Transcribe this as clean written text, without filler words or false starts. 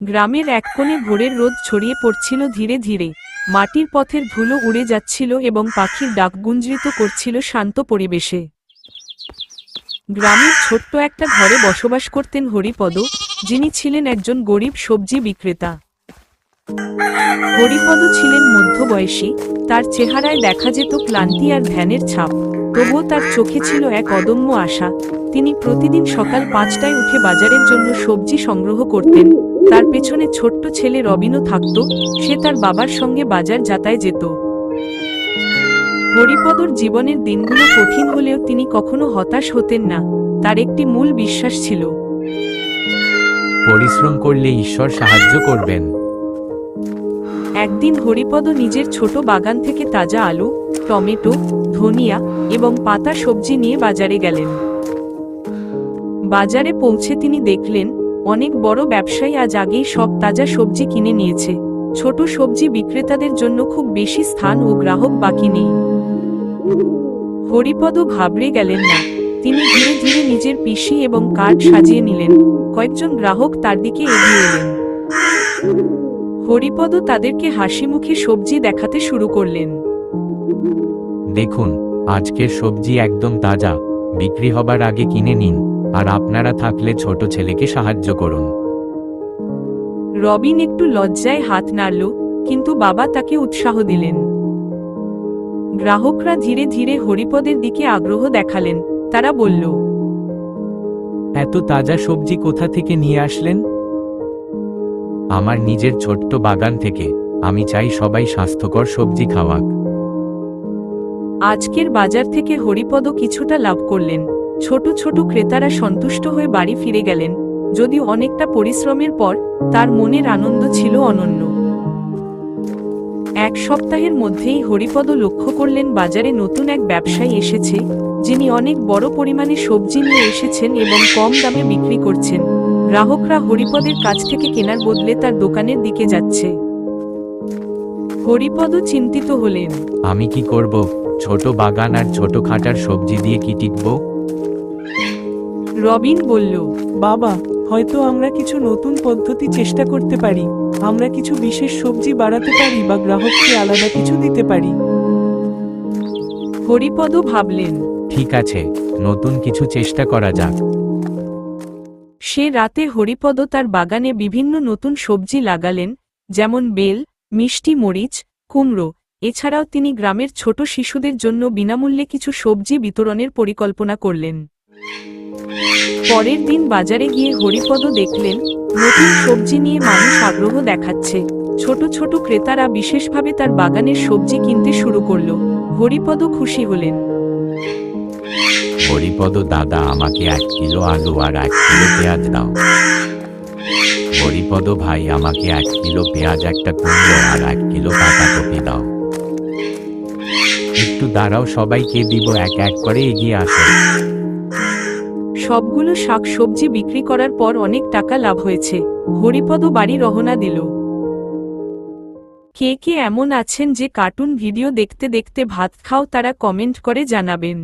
গ্রামের এক কোণে ভোরের রোদ ছড়িয়ে পড়ছিল ধীরে ধীরে। মাটির পথের ধুলো উড়ে যাচ্ছিল এবং পাখির ডাক গুঞ্জরিত করছিল শান্ত পরিবেশে। গ্রামের ছোট্ট একটা ঘরে বসবাস করতেন হরিপদ, যিনি ছিলেন একজন গরিব সবজি বিক্রেতা। হরিপদ ছিলেন মধ্যবয়সী, তার চেহারায় দেখা যেত ক্লান্তি আর ধ্যানের ছাপ, তবুও তার চোখে ছিল এক অদম্য আশা। তিনি প্রতিদিন সকাল 5টায় উঠে বাজারের জন্য সবজি সংগ্রহ করতেন। তার পেছনে ছোট্ট ছেলে রবিনও থাকত, সে তার বাবার সঙ্গে বাজার যাতায় যেত। হরিপদর জীবনের দিনগুলো কঠিন হলেও তিনি কখনো হতাশ হতেন না। তার একটি মূল বিশ্বাস ছিল, পরিশ্রম করলে ঈশ্বর সাহায্য করবেন। একদিন হরিপদ নিজের ছোট বাগান থেকে তাজা আলু, টমেটো, ধনিয়া এবং পাতা সবজি নিয়ে বাজারে গেলেন। বাজারে পৌঁছে তিনি দেখলেন, অনেক বড় ব্যবসায়ী আজ আগেই সব তাজা সবজি কিনে নিয়েছে। ছোট সবজি বিক্রেতাদের জন্য খুব বেশি স্থান ও গ্রাহক বাকি নেই। হরিপদ ঘাবড়ে গেলেন না। তিনি ধীরে ধীরে নিজের পিসি এবং কার্ট সাজিয়ে নিলেন। কয়েকজন গ্রাহক তার দিকে এগিয়ে এলেন। হরিপদ তাদেরকে হাসিমুখে সবজি দেখাতে শুরু করলেন। দেখুন, আজকের সবজি একদম তাজা, বিক্রি হবার আগে কিনে নিন, আর আপনারা থাকলে ছোট ছেলেকে সাহায্য করুন। রবিন একটু লজ্জায় হাত নাড়ল, কিন্তু বাবা তাকে উৎসাহ দিলেন। গ্রাহকরা ধীরে ধীরে হরিপদের দিকে আগ্রহ দেখালেন। তারা বলল, এত তাজা সবজি কোথা থেকে নিয়ে আসলেন? আমার নিজের ছোট্ট বাগান থেকে। আমি চাই সবাই স্বাস্থ্যকর সবজি খাওয়াক। আজকের বাজার থেকে হরিপদ কিছুটা লাভ করলেন। ছোট ছোট ক্রেতারা সন্তুষ্ট হয়ে বাড়ি ফিরে গেলেন। যদিও অনেকটা পরিশ্রমের পর, তার মনের আনন্দ ছিল অনন্য। এক সপ্তাহের মধ্যেই হরিপদ লক্ষ্য করলেন বাজারে নতুন এক ব্যবসায়ী এসেছে, যিনি অনেক বড় পরিমাণে সবজি নিয়ে এসেছেন এবং কম দামে বিক্রি করছেন। গ্রাহকরা হরিপদের কাছ থেকে কেনার বদলে তার দোকানের দিকে যাচ্ছে। হরিপদ চিন্তিত হলেন, আমি কি করব? ছোট বাগান আর ছোট খাটার সবজি দিয়ে কি টিকব? রবিন বলল, বাবা, হয়তো আমরা কিছু নতুন পদ্ধতি চেষ্টা করতে পারি। আমরা কিছু বিশেষ সবজি বাড়াতে পারি বা গ্রাহককে আলাদা কিছু দিতে পারি। হরিপদ ভাবলেন, ঠিক আছে, নতুন কিছু চেষ্টা করা যাক। সে রাতে হরিপদ তার বাগানে বিভিন্ন নতুন সবজি লাগালেন, যেমন বেল, মিষ্টি মরিচ, কুমড়ো। এছাড়াও তিনি গ্রামের ছোট শিশুদের জন্য বিনামূল্যে কিছু সবজি বিতরণের পরিকল্পনা করলেন। পরের দিন বাজারে গিয়ে হরিপদ দেখলেন, নতুন সবজি নিয়ে মানুষ আগ্রহ দেখাচ্ছে। ছোট ছোট ক্রেতারা বিশেষভাবে তার বাগানের সবজি কিনতে শুরু করল। হরিপদ খুশি হলেন। হরিপদ দাদা, আমাকে 1 কিলো আলু আর 1 কিলো পেঁয়াজ দাও। হরিপদ ভাই, আমাকে 1 কিলো পেঁয়াজ, একটা কুমড়ো আর 1 কিলো পাতাকপি দাও। একটু দাঁড়াও, সবাইকে দিব, এক এক করে এগিয়ে আসো। সবগুলো শাক সবজি বিক্রি করার পর অনেক টাকা লাভ হয়েছে। হরিপদ বাড়ি রওনা দিল। কে কে এমন আছেন যে কার্টুন ভিডিও দেখতে দেখতে ভাত খাও, তারা কমেন্ট করে জানাবেন।